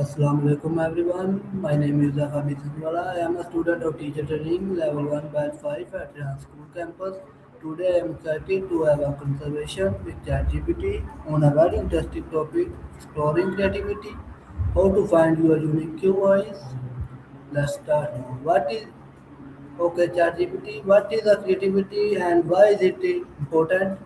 Assalamu alaikum everyone. My name is Hamid Sanwala. I am a student of teacher training level 1 batch 5 at Rehan School campus. Today I am excited to have a conversation with ChatGPT on a very interesting topic exploring creativity. How to find your unique voice. Let's start. What is ChatGPT? What is a creativity and why is it important?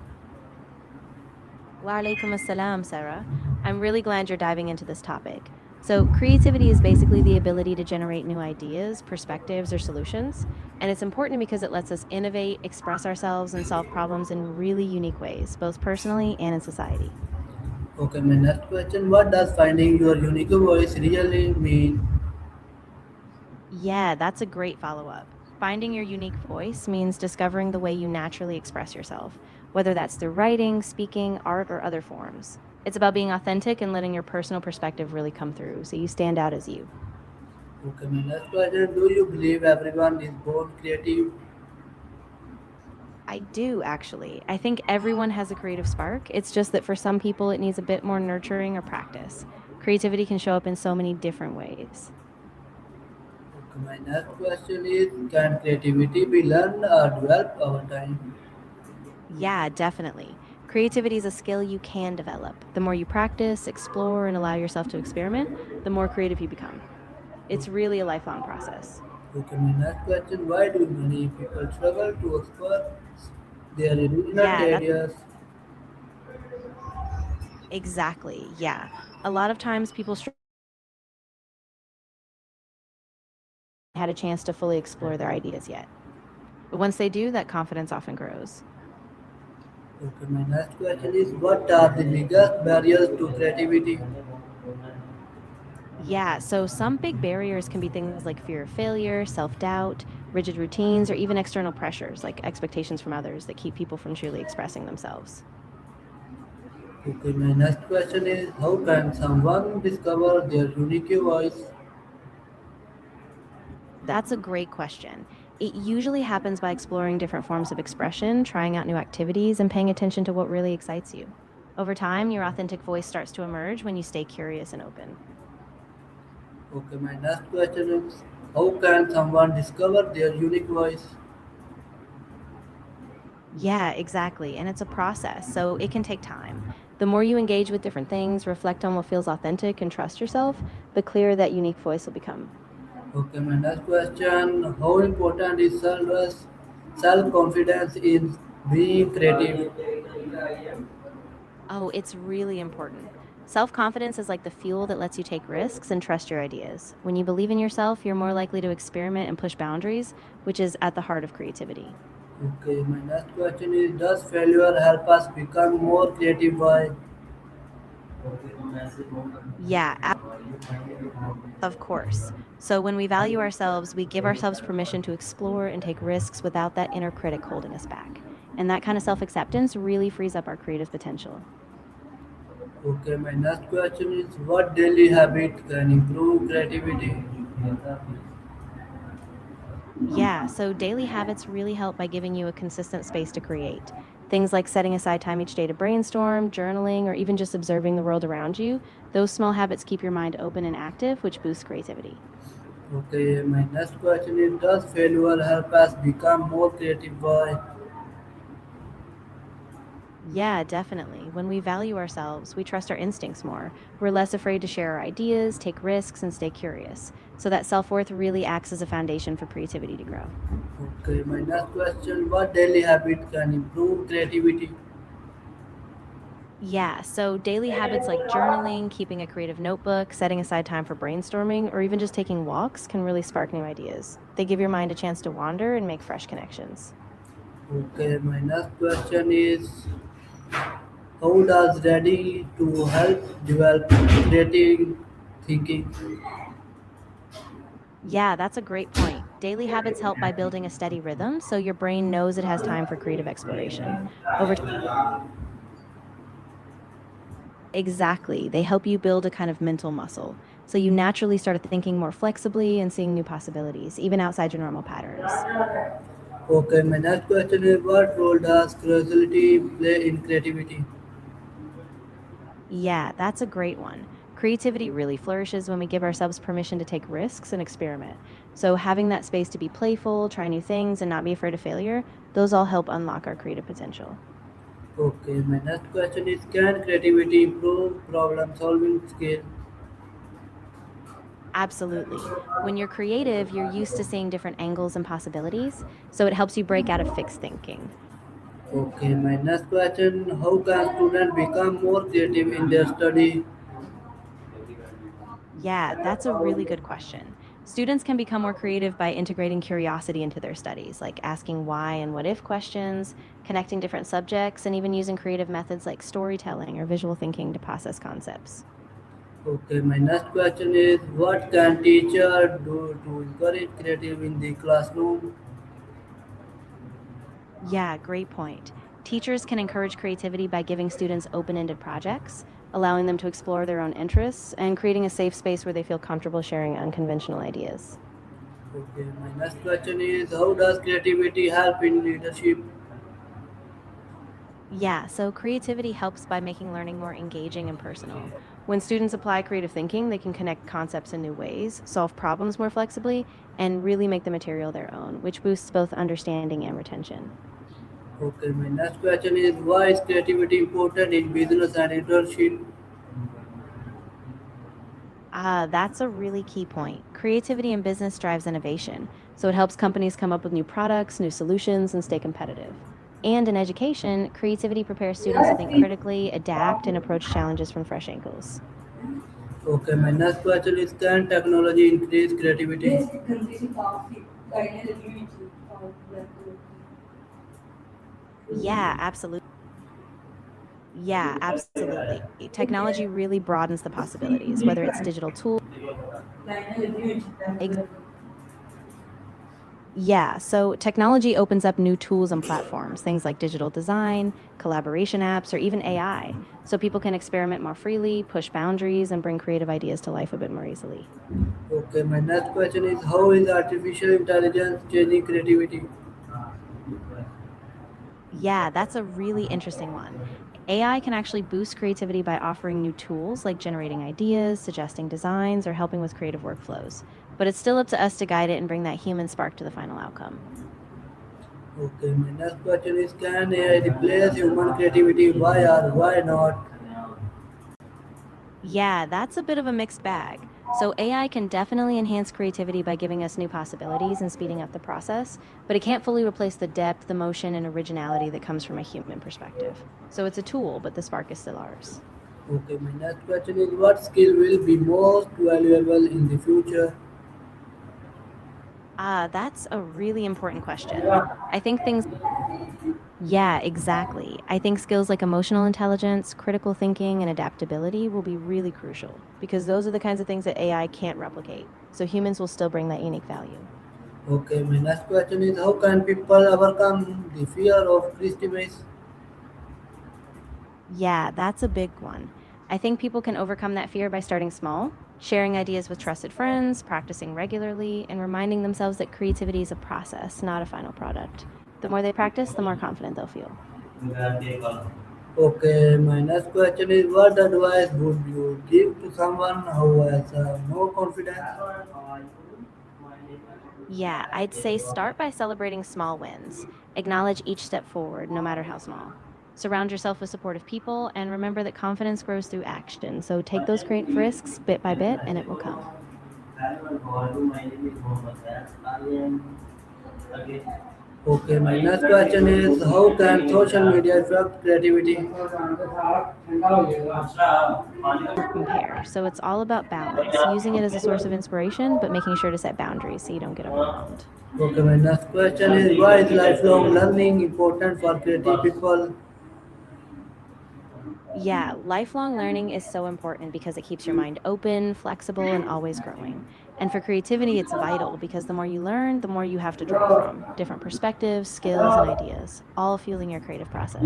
Wa alaikum assalam, Sarah. I'm really glad you're diving into this topic. So, creativity is basically the ability to generate new ideas, perspectives, or solutions. And it's important because it lets us innovate, express ourselves, and solve problems in really unique ways, both personally and in society. Okay, my next question. What does finding your unique voice really mean? Yeah, that's a great follow up. Finding your unique voice means discovering the way you naturally express yourself, whether that's through writing, speaking, art, or other forms. It's about being authentic and letting your personal perspective really come through so you stand out as you. Okay, my next question. Do you believe everyone is born creative? I do actually. I think everyone has a creative spark. It's just that for some people, it needs a bit more nurturing or practice. Creativity can show up in so many different ways. Okay, my next question is can creativity be learned or developed over time? Yeah, definitely. Creativity is a skill you can develop. The more you practice, explore, and allow yourself to experiment, the more creative you become. It's really a lifelong process. Okay, my next question why do many people struggle to express their original Yeah, that's ideas? exactly. Yeah. A lot of times people had a chance to fully explore their ideas yet. But once they do, that confidence often grows. Okay, my next question is what are the biggest barriers to creativity? Yeah, so some big barriers can be things like fear of failure, self doubt, rigid routines, or even external pressures like expectations from others that keep people from truly expressing themselves. Okay, my next question is how can someone discover their unique voice? That's a great question. It usually happens by exploring different forms of expression, trying out new activities, and paying attention to what really excites you. Over time, your authentic voice starts to emerge when you stay curious and open. Okay, my next question is how can someone discover their unique voice? Yeah, exactly. And it's a process, so it can take time. The more you engage with different things, reflect on what feels authentic, and trust yourself, the clearer that unique voice will become. Okay, my next question how important is self confidence in being creative? Oh, it's really important. Self confidence is like the fuel that lets you take risks and trust your ideas. When you believe in yourself, you're more likely to experiment and push boundaries, which is at the heart of creativity. Okay, my next question is does failure help us become more creative? Why? Yeah, of course. So when we value ourselves, we give ourselves permission to explore and take risks without that inner critic holding us back. And that kind of self acceptance really frees up our creative potential. Okay, my next question is what daily habit can improve creativity? Yeah, so daily habits really help by giving you a consistent space to create. Things like setting aside time each day to brainstorm, journaling, or even just observing the world around you, those small habits keep your mind open and active, which boosts creativity. Okay, my next question is does failure help us become more creative? Why? Yeah, definitely. When we value ourselves, we trust our instincts more. We're less afraid to share our ideas, take risks, and stay curious. So that self worth really acts as a foundation for creativity to grow. Okay, my next question what daily habit can improve creativity? Yeah, so daily habits like journaling, keeping a creative notebook, setting aside time for brainstorming, or even just taking walks can really spark new ideas. They give your mind a chance to wander and make fresh connections. Okay, my next question is how does ready to help develop creative thinking? Yeah, that's a great point. Daily habits help by building a steady rhythm so your brain knows it has time for creative exploration. Over exactly, they help you build a kind of mental muscle. So you naturally start thinking more flexibly and seeing new possibilities, even outside your normal patterns. Okay, my next question is what role does curiosity play in creativity? Yeah, that's a great one. Creativity really flourishes when we give ourselves permission to take risks and experiment. So, having that space to be playful, try new things, and not be afraid of failure, those all help unlock our creative potential. Okay, my next question is, can creativity improve problem solving skill? Absolutely. When you're creative, you're used to seeing different angles and possibilities, so it helps you break out of fixed thinking. Okay, my next question, how can students become more creative in their study? Yeah, that's a really good question. Students can become more creative by integrating curiosity into their studies, like asking why and what if questions, connecting different subjects, and even using creative methods like storytelling or visual thinking to process concepts. Okay, my next question is, what can teacher do to encourage creative in the classroom? Yeah, great point. Teachers can encourage creativity by giving students open ended projects, allowing them to explore their own interests, and creating a safe space where they feel comfortable sharing unconventional ideas. Okay, my next question is, how does creativity help in leadership? Yeah, so creativity helps by making learning more engaging and personal. When students apply creative thinking, they can connect concepts in new ways, solve problems more flexibly, and really make the material their own, which boosts both understanding and retention. Okay, my next question is, why is creativity important in business and leadership? That's a really key point. Creativity in business drives innovation, so it helps companies come up with new products, new solutions, and stay competitive. And in education, creativity prepares students to think critically, adapt, and approach challenges from fresh angles. Okay, my next question is, can technology increase creativity? Yeah, absolutely. Yeah, absolutely. Technology really broadens the possibilities, whether it's digital tools. Yeah, so technology opens up new tools and platforms, things like digital design, collaboration apps, or even AI, so people can experiment more freely, push boundaries, and bring creative ideas to life a bit more easily. Okay, my next question is, how is artificial intelligence changing creativity? Yeah, that's a really interesting one. AI can actually boost creativity by offering new tools like generating ideas, suggesting designs, or helping with creative workflows. But it's still up to us to guide it and bring that human spark to the final outcome. Okay, my next question is, can AI replace human creativity? Why or why not? Yeah, that's a bit of a mixed bag. So, AI can definitely enhance creativity by giving us new possibilities and speeding up the process, but it can't fully replace the depth, emotion, and originality that comes from a human perspective. So, it's a tool, but the spark is still ours. Okay, my next question is, what skill will be most valuable in the future? That's a really important question. I think things, yeah, exactly. I think skills like emotional intelligence, critical thinking, and adaptability will be really crucial because those are the kinds of things that AI can't replicate. So, humans will still bring that unique value. Okay, my next question is, how can people overcome the fear of criticism? Yeah, that's a big one. I think people can overcome that fear by starting small, sharing ideas with trusted friends, practicing regularly, and reminding themselves that creativity is a process, not a final product. The more they practice, the more confident they'll feel. Okay, my next question is, what advice would you give to someone who has no confidence? Yeah, I'd say start by celebrating small wins. Acknowledge each step forward, no matter how small. Surround yourself with supportive people and remember that confidence grows through action. So take those creative risks bit by bit and it will come. Okay, my next question is, how can social media affect creativity? Compare. So it's all about balance, using it as a source of inspiration, but making sure to set boundaries so you don't get overwhelmed. Okay, my next question is, why is lifelong learning important for creative people? Yeah, lifelong learning is so important because it keeps your mind open, flexible, and always growing. And for creativity, it's vital because the more you learn, the more you have to draw from different perspectives, skills, and ideas, all fueling your creative process.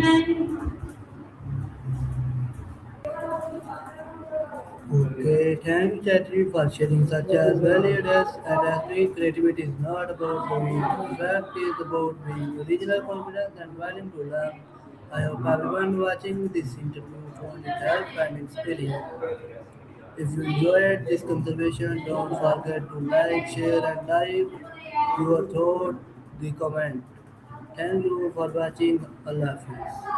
Okay, thank you, Chatri, for sharing such as valued as and as creativity is not about being perfect, it is about being original, confidence, and willing to learn. I hope everyone watching this interview found it helpful and inspiring. If you enjoyed this conversation, don't forget to like, share, and like your thought, the comment. Thank you for watching. Allah Hafiz.